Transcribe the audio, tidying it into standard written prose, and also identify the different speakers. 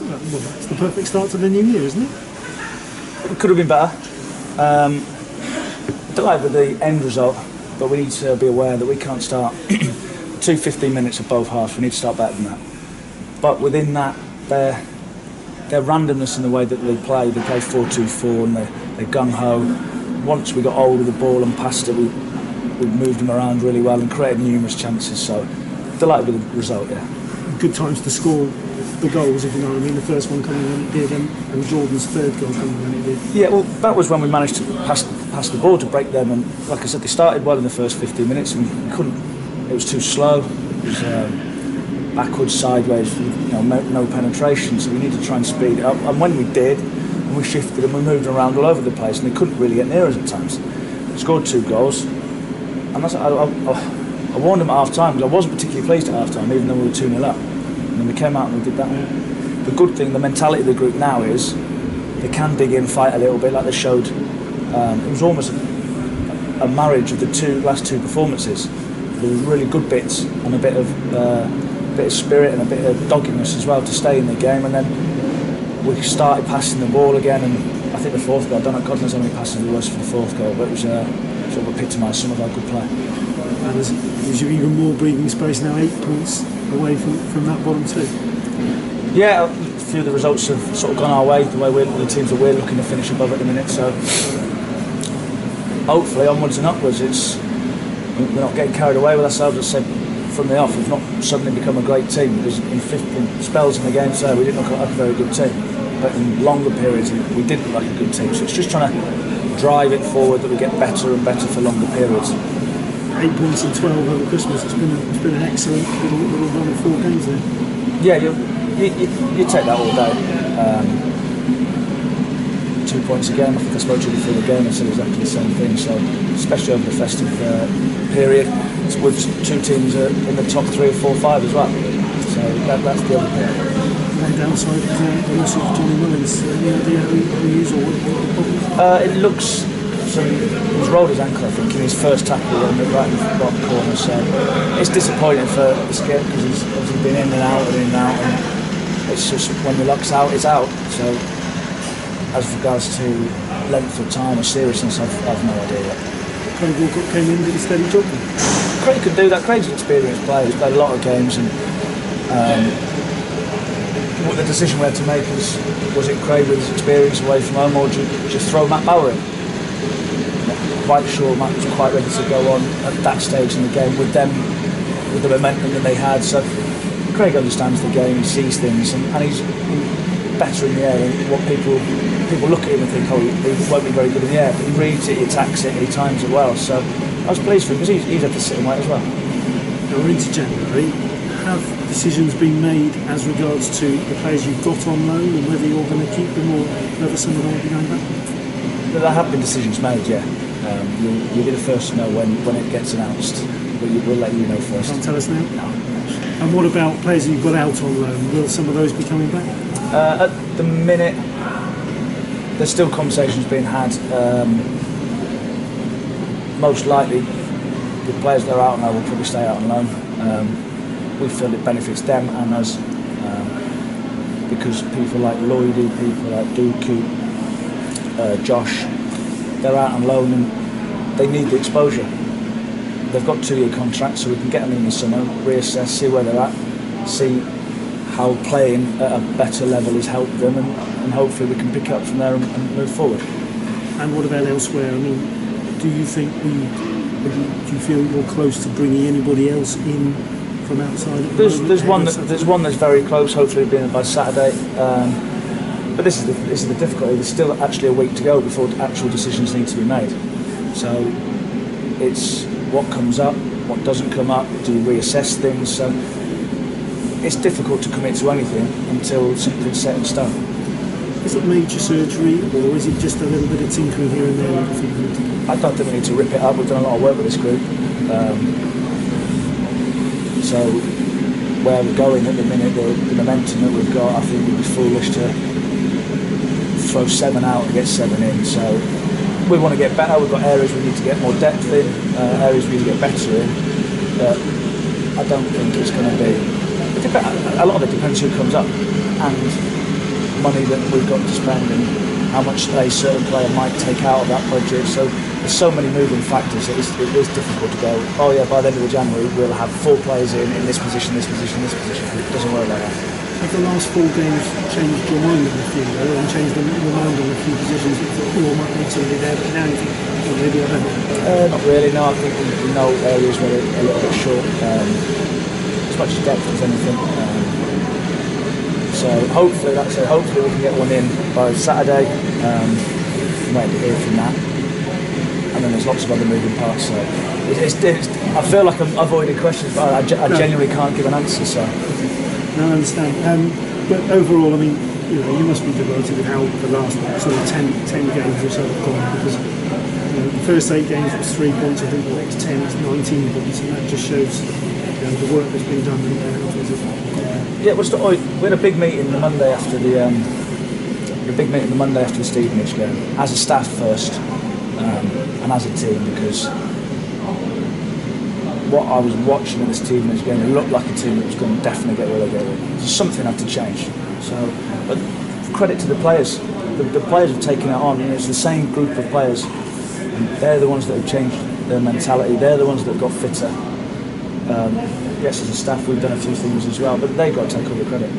Speaker 1: nice. Well, that's the perfect start to the new year, isn't it?
Speaker 2: It could have been better. Delighted with the end result, but we need to be aware that we can't start 15 minutes of both halves. We need to start better than that. But within that, their randomness in the way that they play 4-2-4, and they're gung-ho. Once we got hold of the ball and passed it, we moved them around really well and created numerous chances. So delighted with the result, yeah.
Speaker 1: Good times to score the goals, if you know what I mean. The first one coming when it did, and Jordan's third goal coming when it did.
Speaker 2: Yeah, well, that was when we managed to pass the ball to break them. And like I said, they started well in the first 15 minutes, and we couldn't. It was too slow. It was backwards, sideways, no penetration. So we needed to try and speed it up. And when we did, and we shifted and we moved around all over the place, and they couldn't really get near us at times. We scored 2 goals, and that's, I warned them at half time because I wasn't particularly pleased at half time, even though we were 2-0 up. And then we came out and we did that. The good thing, the mentality of the group now is they can dig in, fight a little bit, like they showed. It was almost a marriage of the last two performances. There were really good bits and a bit of spirit and a bit of doggedness as well to stay in the game. And then we started passing the ball again, and I think the fourth goal, I don't know, God knows how many passes there was for the fourth goal, but it was sort of epitomised some of our good play.
Speaker 1: And gives you even more breathing space now, 8 points away from that bottom 2.
Speaker 2: Yeah, a few of the results have sort of gone our way, the the teams that we're looking to finish above at the minute. So hopefully onwards and upwards. We're not getting carried away with ourselves. As I said from the off, we've not suddenly become a great team, because in spells in the game today we didn't look like a very good team, but in longer periods we did look like a good team. So it's just trying to drive it forward that we get better and better for longer periods.
Speaker 1: 8 points and 12 over Christmas. It's been an excellent little run of 4 games there.
Speaker 2: Yeah, you take that all day. 2 points again. I think I spoke to you before the game and said exactly the same thing. So especially over the festive period, it's with 2 teams in the top 3 or 4 or 5 as well. So that's the other thing.
Speaker 1: One downside is the loss of Johnny Mullins. Any idea who he is or what the problem is?
Speaker 2: It looks. So he's rolled his ankle, I think, in his first tackle right in the bottom corner. So it's disappointing for the skip, because he's obviously been in and out, and it's just when the luck's out, it's out. So as regards to length of time or seriousness, I've no idea yet.
Speaker 1: Craig Walcott came in, did a steady job.
Speaker 2: Craig could do that. Craig's an experienced player. He's played a lot of games, and what the decision we had to make was it Craig with his experience away from home, or just throw Matt Bauer in? Quite sure Matt was quite ready to go on at that stage in the game with the momentum that they had. So Craig understands the game, he sees things, and he's better in the air. And what people look at him and think, oh, he won't be very good in the air, but he reads it, he attacks it, and he times it well. So I was pleased for him, because he's had to sit and wait as well.
Speaker 1: Now we're into January. Have decisions been made as regards to the players you've got on loan, and whether you're going to keep them or whether some of them will be going back?
Speaker 2: There have been decisions made, yeah. You'll be the first to know when it gets announced, but we'll let you know first.
Speaker 1: Can't tell us now?
Speaker 2: No.
Speaker 1: And what about players you've got out on loan? Will some of those be coming back?
Speaker 2: At the minute, there's still conversations being had. Most likely, the players that are out on loan will probably stay out on loan. We feel it benefits them and us, because people like Lloydie, people like Dooku, Josh, they're out on loan and they need the exposure. They've got 2-year contracts, so we can get them in the summer, reassess, see where they're at, see how playing at a better level has helped them, and hopefully we can pick up from there and move forward.
Speaker 1: And what about elsewhere? I mean, do you think do you feel you're close to bringing anybody else in from outside?
Speaker 2: There's one that's very close, hopefully being by Saturday. But this is the difficulty. There's still actually a week to go before actual decisions need to be made. So it's what comes up, what doesn't come up. Do you reassess things? So it's difficult to commit to anything until something's set in stone.
Speaker 1: Is it major surgery, or is it just a little bit of tinkering here and there?
Speaker 2: I don't think we need to rip it up. We've done a lot of work with this group. So where we're going at the minute, the momentum that we've got, I think we'd be foolish to throw 7 out and get 7 in. So we want to get better. We've got areas we need to get more depth in, areas we need to get better in. But I don't think it's going to be a lot of it depends who comes up and money that we've got to spend and how much a certain player might take out of that budget. So there's so many moving factors. It is difficult to go, oh yeah, by the end of January we'll have 4 players in this position, this position, this position. It doesn't work like that.
Speaker 1: Have the last 4 games changed your mind on a few, though, and changed your mind on a few positions that you thought, oh, I might need somebody there, but now you think, oh, maybe I don't.
Speaker 2: Not really, no. I think we know areas where we're a little bit short, as much as depth as anything. So hopefully, that's it. Hopefully we can get one in by Saturday. I'm waiting to hear from that. And then there's lots of other moving parts. So I feel like I'm avoiding questions, but I genuinely can't give an answer. So.
Speaker 1: No, I understand. But overall, I mean, you must be delighted with how the last sort of 10 games or so have gone, because the first 8 games was 3 points. I think the next 10 is 19 points, and that just shows the work that's been done.
Speaker 2: Yeah, we had a big meeting the Monday after the Stevenage game, as a staff first, and as a team, because what I was watching in this Stevenage game, it looked like a team that was going to definitely get relegated. So something had to change. So, but credit to the players. The players have taken it on, and it's the same group of players. And they're the ones that have changed their mentality. They're the ones that have got fitter. Yes, as a staff, we've done a few things as well, but they've got to take all the credit.